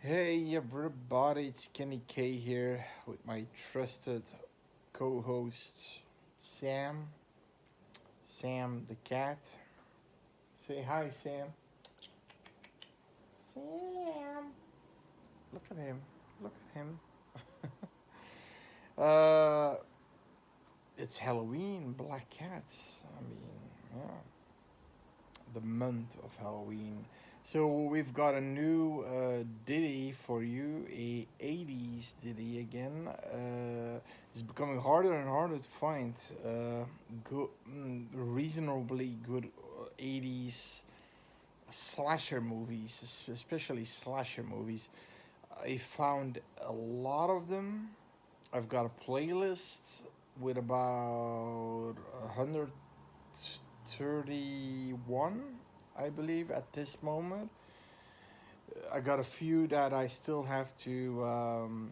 Hey everybody, it's Kenny K here with my trusted co-host Sam. Sam the cat. Say hi, Sam. Sam. Look at him. Look at him. uh, it's Halloween, Black Cats. I mean, yeah, the month of Halloween. So we've got a new ditty for you, a 80s ditty again. It's becoming harder and harder to find good, reasonably good 80s slasher movies, especially slasher movies. I found a lot of them. I've got a playlist with about 131, I believe, at this moment. I got a few that I still have to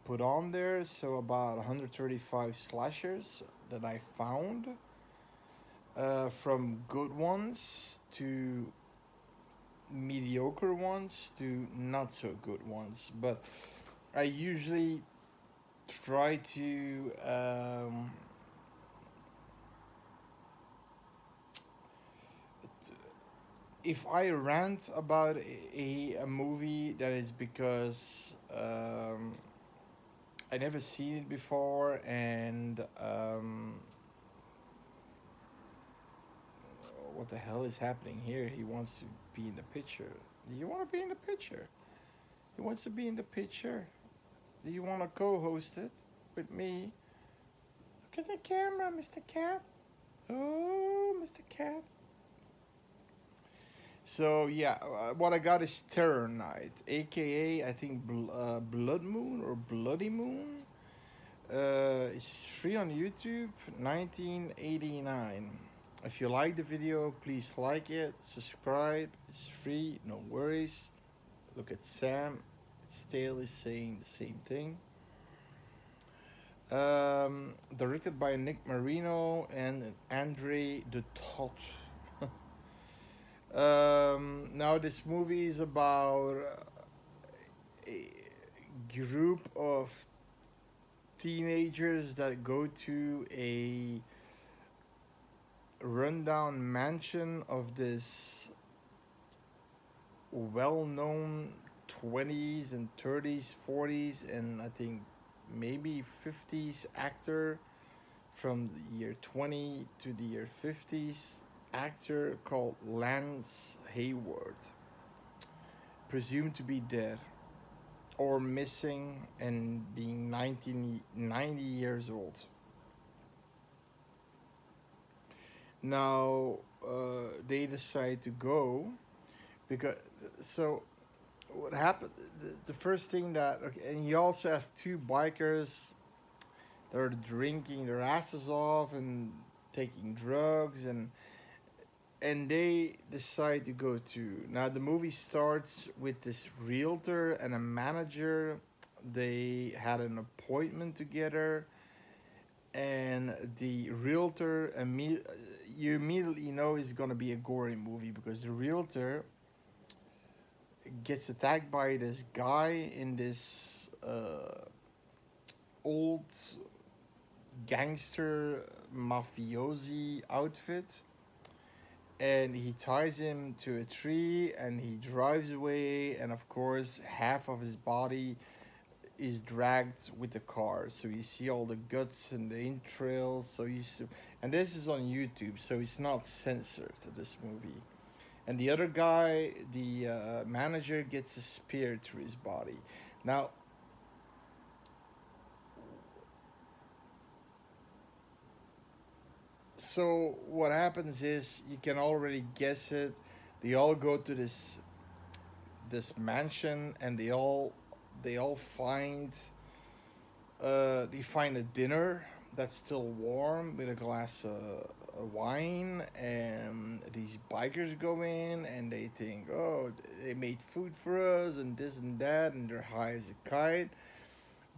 put on there, so about 135 slashers that I found, from good ones to mediocre ones to not so good ones. But I usually try to if I rant about a movie, that is because I never seen it before, and what the hell is happening here? He wants to be in the picture. Do you want to be in the picture? He wants to be in the picture. Do you want to co-host it with me? Look at the camera, Mr. Cat. Oh, Mr. Cat. So yeah, what I got is Terror Night, aka I think Blood Moon or Bloody Moon. It's free on YouTube, 1989. If you like the video, please like it, subscribe. It's free, no worries. Look at Sam, still is saying the same thing. Directed by Nick Marino and Andre de Toth. Now this movie is about a group of teenagers that go to a rundown mansion of this well-known 20s and 30s, 40s, and I think maybe 50s actor from the year 20 to the year 50s, actor called Lance Hayward, presumed to be dead or missing and being 90 years old. Now they decide to go because so what happened, the first thing that, okay, and you also have two bikers that are drinking their asses off and taking drugs, and they decide to go to. Now the movie starts with this realtor and a manager. They had an appointment together, and the realtor you immediately know is going to be a gory movie because the realtor gets attacked by this guy in this old gangster mafiosi outfit, and he ties him to a tree and he drives away, and of course half of his body is dragged with the car, so you see all the guts and the entrails. So you see, and this is on YouTube, so it's not censored, this movie. And the other guy, the manager, gets a spear through his body. Now, so what happens is, you can already guess it. They all go to this mansion, and they all find a dinner that's still warm with a glass of wine, and these bikers go in and they think, oh, they made food for us and this and that, and they're high as a kite.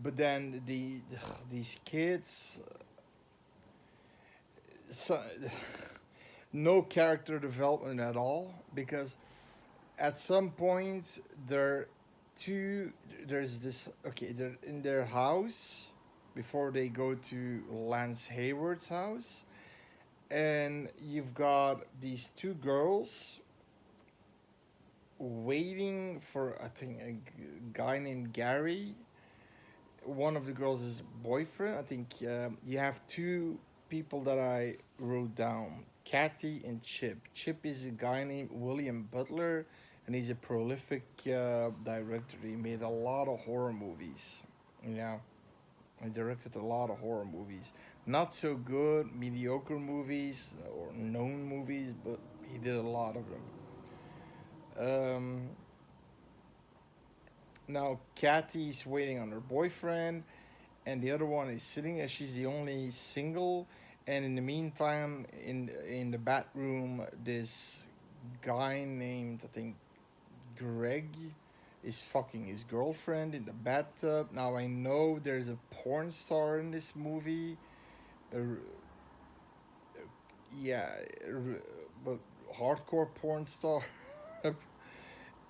But then these kids, so, no character development at all, because at some point they're two. There's this. Okay, they're in their house before they go to Lance Hayward's house, and you've got these two girls waiting for, I think, a guy named Gary. One of the girls is boyfriend. I think you have two people that I wrote down: Kathy and Chip. Chip is a guy named William Butler, and he's a prolific director. He made a lot of horror movies. Yeah, he directed a lot of horror movies. Not so good, mediocre movies or known movies, but he did a lot of them. Um, Now Kathy's waiting on her boyfriend, and the other one is sitting as she's the only single. And in the meantime, in the bathroom, this guy named, I think, Greg is fucking his girlfriend in the bathtub. Now I know there's a porn star in this movie. Uh, yeah, but hardcore porn star.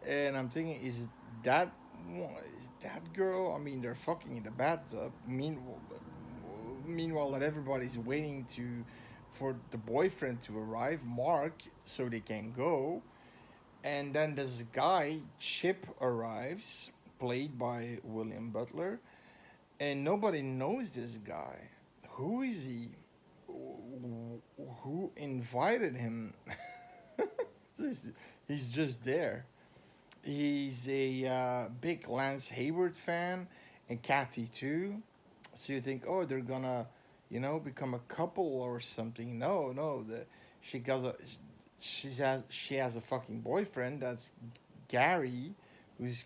And I'm thinking, is it that is that girl? I mean, they're fucking in the bathtub. Meanwhile, that everybody's waiting to for the boyfriend to arrive, Mark, so they can go. And then this guy, Chip, arrives, played by William Butler, and nobody knows this guy. Who is he? Who invited him? He's just there. He's a big Lance Hayward fan, and Kathy too. So you think, oh, they're gonna, become a couple or something. No, no, she got a, she has a fucking boyfriend. That's Gary, who's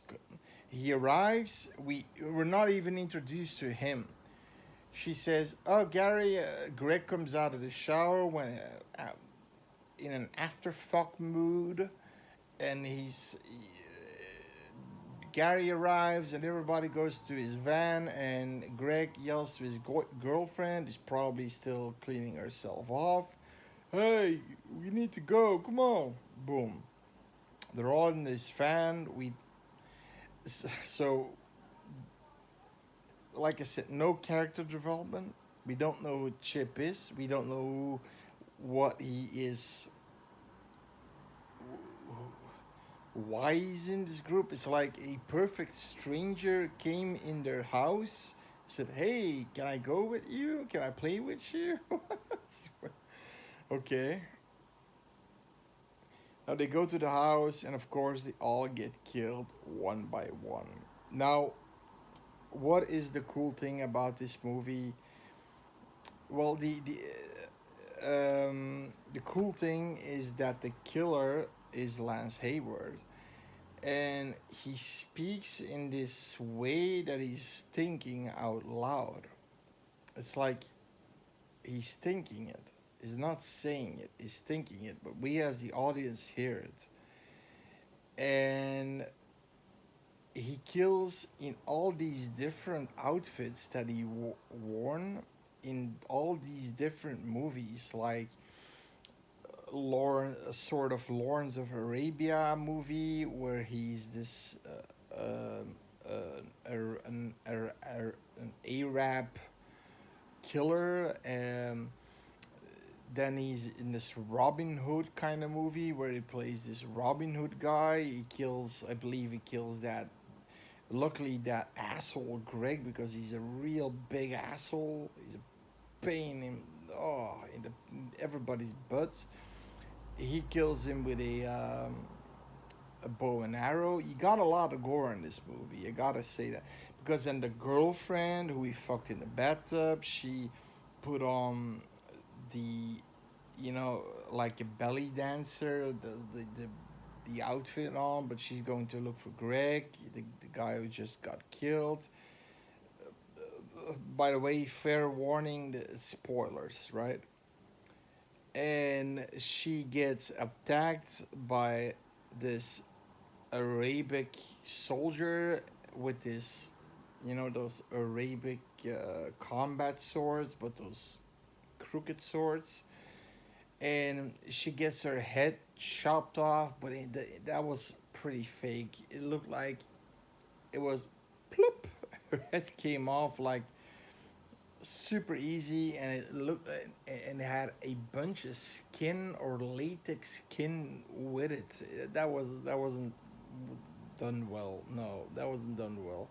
he arrives. We're not even introduced to him. She says, "Oh, Gary." Greg comes out of the shower when in an afterfuck mood, and Gary arrives and everybody goes to his van, and Greg yells to his girlfriend, who's probably still cleaning herself off. Hey, we need to go. Come on. Boom. They're all in this van. So, like I said, no character development. We don't know who Chip is. We don't know what he is, why he's in this group. It's like a perfect stranger came in their house, said, "Hey, can I go with you? Can I play with you?" Okay. Now they go to the house, and of course, they all get killed one by one. Now, what is the cool thing about this movie? Well, the cool thing is that the killer is Lance Hayward, and he speaks in this way that he's thinking out loud. It's like he's thinking it. He's not saying it. He's thinking it, but we as the audience hear it. And he kills in all these different outfits that he worn in all these different movies, like a sort of Lawrence of Arabia movie where he's this an Arab killer. Then he's in this Robin Hood kind of movie where he plays this Robin Hood guy. I believe he kills that. Luckily, that asshole Greg, because he's a real big asshole. He's a pain in everybody's butts. He kills him with a bow and arrow. You got a lot of gore in this movie. I gotta say that, because then the girlfriend who he fucked in the bathtub, she put on the, like a belly dancer, the outfit on, but she's going to look for Greg, the guy who just got killed. By the way, fair warning, the spoilers, right? And she gets attacked by this Arabic soldier with this, those Arabic combat swords, but those crooked swords. And she gets her head chopped off, but that was pretty fake. It looked like it was plop, her head came off like super easy, and it looked and it had a bunch of skin or latex skin with it. That wasn't done well. No, that wasn't done well.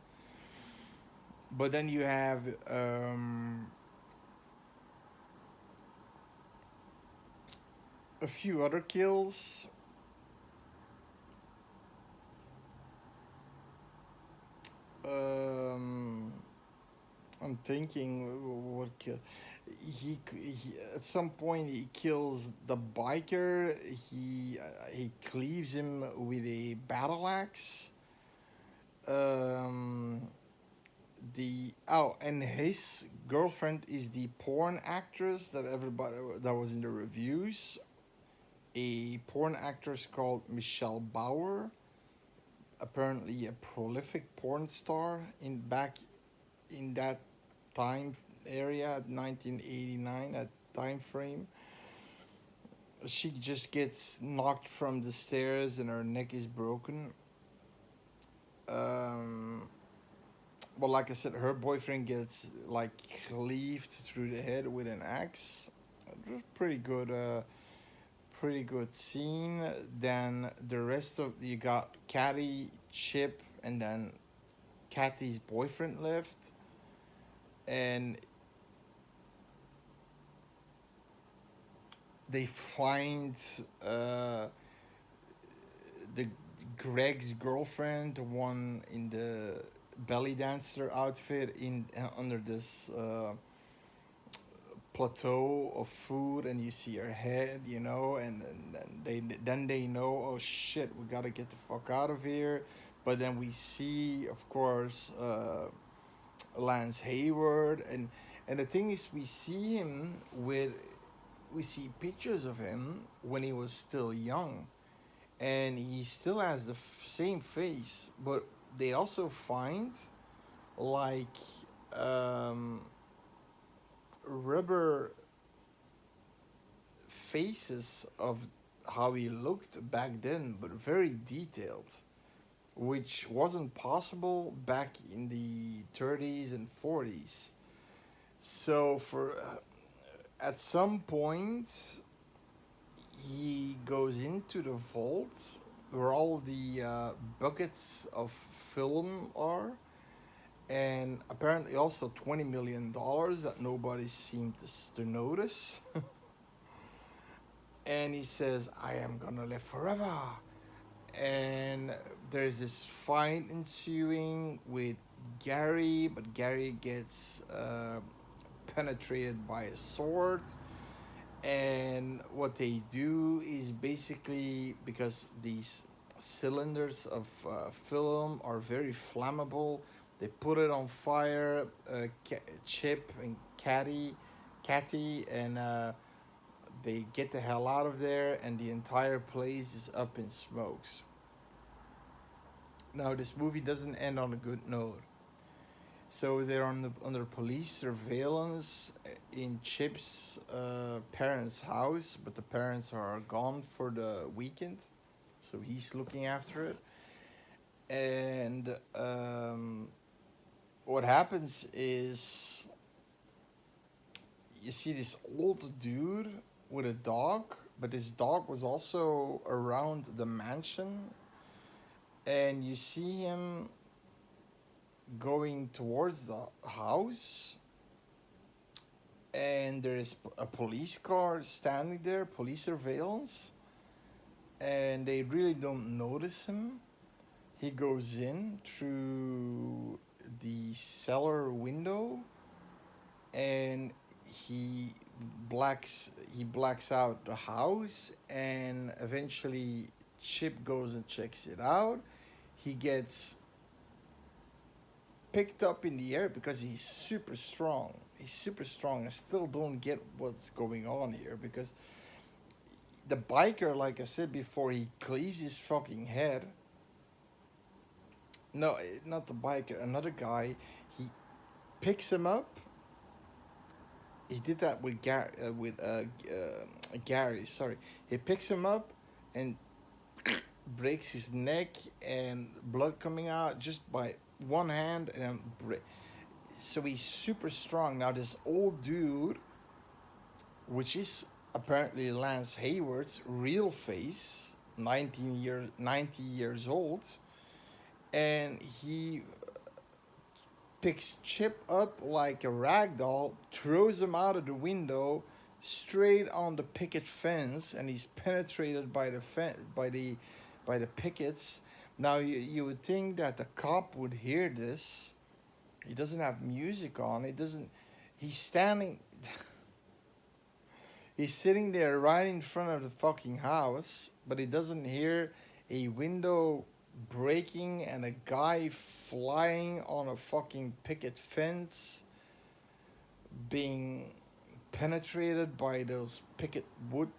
But then you have a few other kills. Um, I'm thinking what kill. He at some point he kills the biker. He cleaves him with a battle axe. Um, the oh, and his girlfriend is the porn actress that everybody that was in the reviews. A porn actress called Michelle Bauer, apparently a prolific porn star in back in that time area, 1989, that time frame. She just gets knocked from the stairs and her neck is broken. Um, well, like I said, her boyfriend gets like cleaved through the head with an axe. It was pretty good scene. Then the rest of you got Caddy, Chip, and then Kathy's boyfriend left, and they find uh, the Greg's girlfriend, the one in the belly dancer outfit, in under this plateau of food, and you see her head, and then they know, oh shit, we gotta get the fuck out of here. But then we see, of course, Lance Hayward, and the thing is, we see pictures of him when he was still young, and he still has the same face, but they also find like um, rubber faces of how he looked back then, but very detailed, which wasn't possible back in the 30s and 40s. So for at some point he goes into the vault where all the buckets of film are, and apparently also $20 million that nobody seemed to notice. And he says, I am gonna live forever. And there's this fight ensuing with Gary, but Gary gets penetrated by a sword. And what they do is basically, because these cylinders of film are very flammable, they put it on fire. Chip and Catty, and they get the hell out of there, and the entire place is up in smokes. Now, this movie doesn't end on a good note. So they're under police surveillance in Chip's parents' house, but the parents are gone for the weekend, so he's looking after it. And what happens is you see this old dude with a dog, but this dog was also around the mansion, and you see him going towards the house, and there is a police car standing there, police surveillance, and they really don't notice him. He goes in through the cellar window, and he blacks out the house, and eventually Chip goes and checks it out. He gets picked up in the air because he's super strong. He's super strong. I still don't get what's going on here, because the biker, like I said before, he cleaves his fucking head. No, not the biker, another guy. He picks him up. He did that with Gary. Sorry, he picks him up and breaks his neck, and blood coming out just by one hand and then so he's super strong. Now this old dude, which is apparently Lance Hayward's real face, 90 years old, and he picks Chip up like a rag doll, throws him out of the window, straight on the picket fence, and he's penetrated by the pickets. Now you would think that the cop would hear this. He doesn't have music on. He doesn't. He's standing. He's sitting there right in front of the fucking house, but he doesn't hear a window breaking and a guy flying on a fucking picket fence being penetrated by those picket wood.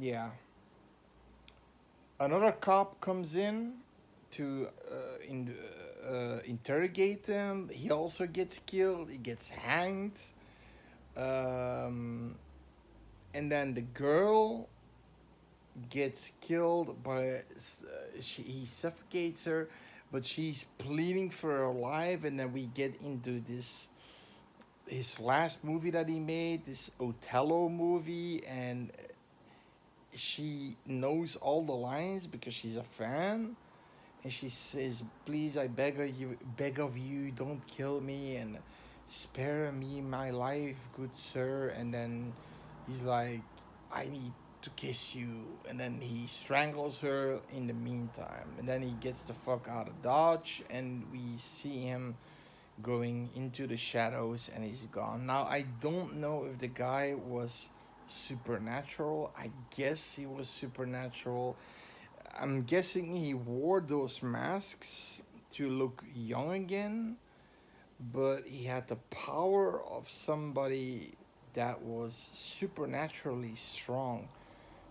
Yeah. Another cop comes in to interrogate him. He also gets killed. He gets hanged. Um, and then the girl gets killed by he suffocates her, but she's pleading for her life. And then we get into this his last movie that he made, this Othello movie, and she knows all the lines because she's a fan, and she says, "Please, I beg of you, don't kill me and spare me my life, good sir." And then he's like, "I need to kiss you," and then he strangles her in the meantime, and then he gets the fuck out of Dodge, and we see him going into the shadows, and he's gone. Now I don't know if the guy was supernatural. I guess he was supernatural. I'm guessing he wore those masks to look young again, but he had the power of somebody that was supernaturally strong.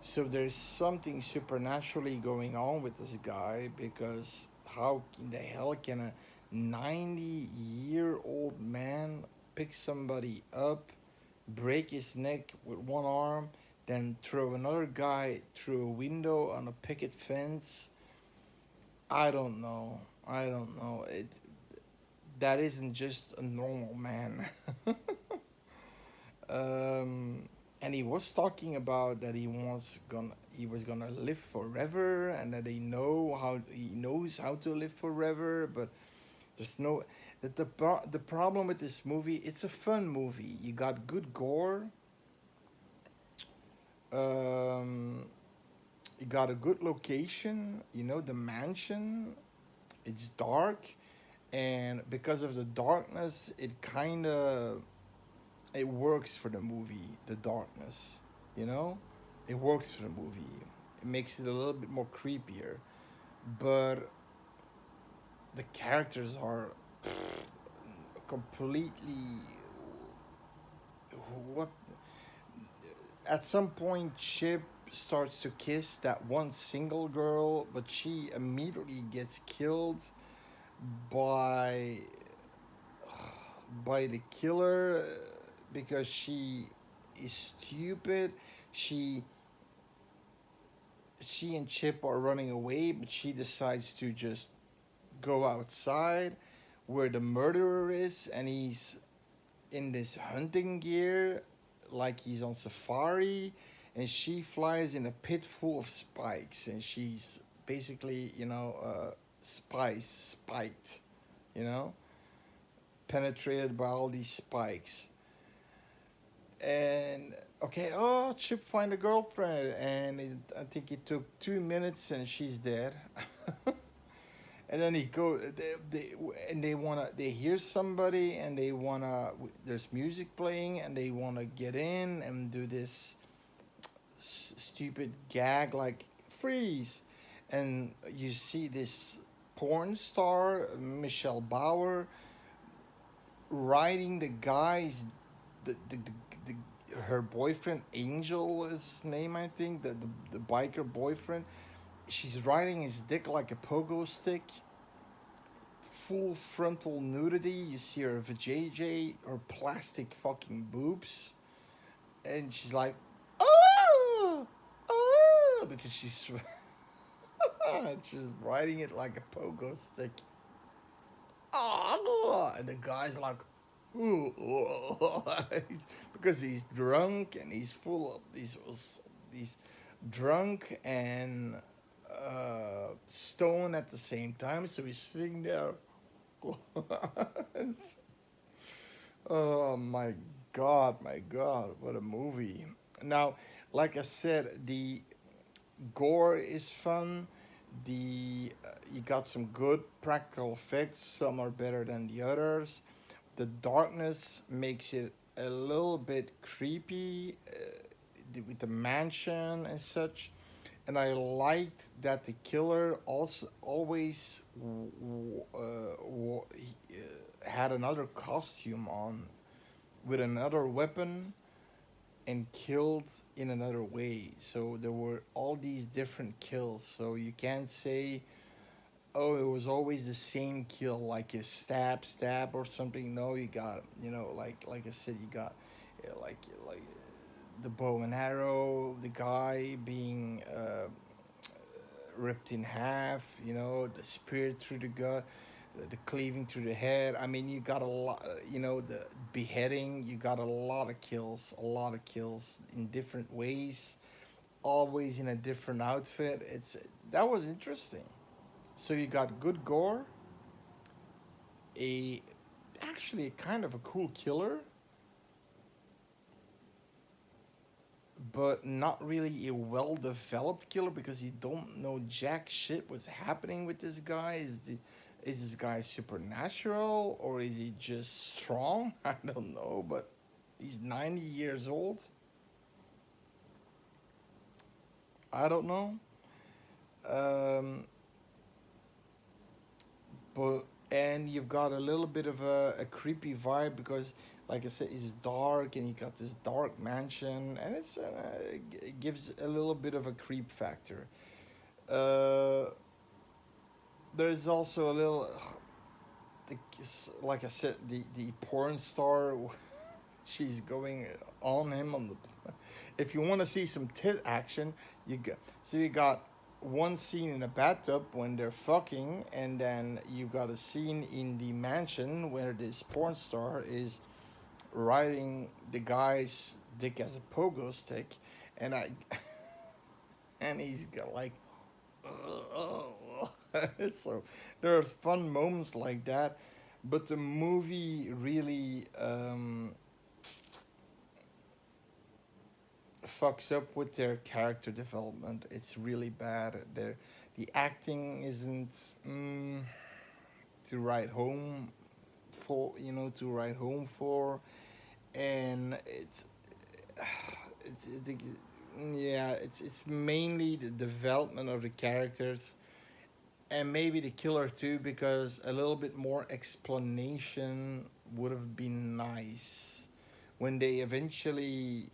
So there's something supernaturally going on with this guy, because how in the hell can a 90-year-old man pick somebody up, break his neck with one arm, then throw another guy through a window on a picket fence? I don't know. I don't know. That isn't just a normal man. And he was talking about that he was gonna live forever, and that he knows how to live forever. But there's no that the problem with this movie. It's a fun movie. You got good gore. Um, you got a good location. You know, the mansion. It's dark, and because of the darkness, it works for the movie. The darkness, you know, it works for the movie. It makes it a little bit more creepier, but the characters are completely what. At some point, Chip starts to kiss that one single girl, but she immediately gets killed by by the killer because she is stupid. She she and Chip are running away, but she decides to just go outside where the murderer is, and he's in this hunting gear like he's on safari, and she flies in a pit full of spikes, and she's basically, spiked, you know, penetrated by all these spikes. And okay, oh, Chip find a girlfriend, and I think it took 2 minutes, and she's dead. And then he go, they hear somebody, and they wanna. There's music playing, and they wanna get in and do this stupid gag like freeze, and you see this porn star Michelle Bauer riding the guy's her boyfriend Angel is his name, I think, the biker boyfriend. She's riding his dick like a pogo stick. Full frontal nudity. You see her vajayjay, her plastic fucking boobs, and she's like, oh, oh, because she's just riding it like a pogo stick. Oh, and the guy's like, ooh, because he's drunk and he's full of these drunk and stoned at the same time. So he's sitting there. Oh my god, what a movie! Now, like I said, the gore is fun. The You got some good practical effects. Some are better than the others. The darkness makes it a little bit creepy with the mansion and such. And I liked that the killer also always had another costume on with another weapon and killed in another way. So there were all these different kills. So you can't say, oh, it was always the same kill, like a stab or something. No, you got, like I said, you got like the bow and arrow, the guy being ripped in half, the spear through the gut, the cleaving through the head. I mean, you got a lot, the beheading, you got a lot of kills in different ways, always in a different outfit. That was interesting. So you got good gore, a actually kind of a cool killer, but not really a well developed killer because you don't know jack shit what's happening with this guy. Is this guy supernatural or is he just strong? I don't know, but he's 90 years old. I don't know. Um, but and you've got a little bit of a creepy vibe because like I said, it's dark and you got this dark mansion and it gives a little bit of a creep factor. uh, there's also a little like I said, the porn star, she's going on him on the. If you want to see some tit action, you got one scene in the bathtub when they're fucking, and then you got a scene in the mansion where this porn star is riding the guy's dick as a pogo stick, and I and he's got like, so there are fun moments like that, but the movie really fucks up with their character development. It's really bad. The acting isn't to write home to write home for, and it's yeah, it's mainly the development of the characters and maybe the killer too, because a little bit more explanation would have been nice when they eventually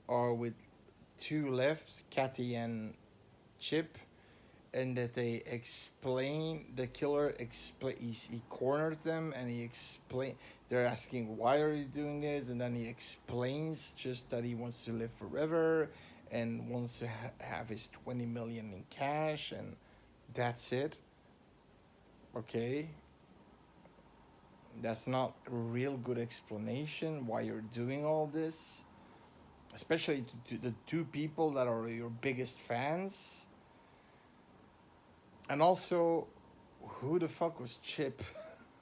are with two left, Kathy and Chip, and that they explain the killer explain he cornered them and he explain they're asking why are you doing this, and then he explains just that he wants to live forever and wants to have his 20 million in cash, and that's it. Okay, that's not a real good explanation why you're doing all this, especially to the two people that are your biggest fans. And also, who the fuck was Chip?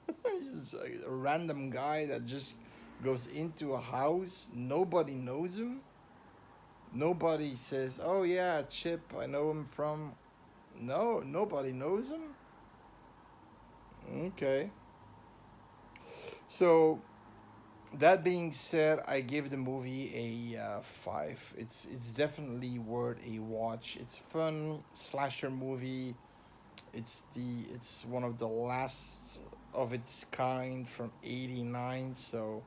He's just like a random guy that just goes into a house. Nobody knows him. Nobody says, "Oh yeah, Chip, I know him from." No, nobody knows him. Okay. So that being said, I give the movie a 5. It's definitely worth a watch. It's fun slasher movie. It's one of the last of its kind from '89. So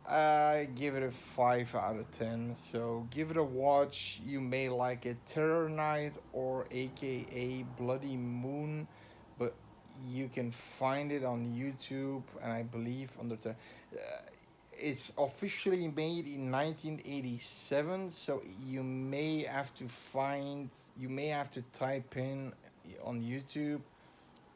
I give it a 5 out of 10. So give it a watch. You may like it. Terror Night or AKA Bloody Moon, but you can find it on YouTube and I believe under the. it's officially made in 1987, so you may have to type in on YouTube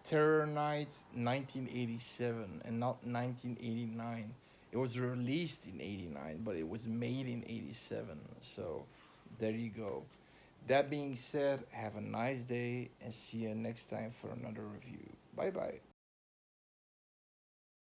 Terror Night 1987 and not 1989. It was released in 89, but it was made in 87. So there you go. That being said, have a nice day and see you next time for another review. Bye bye.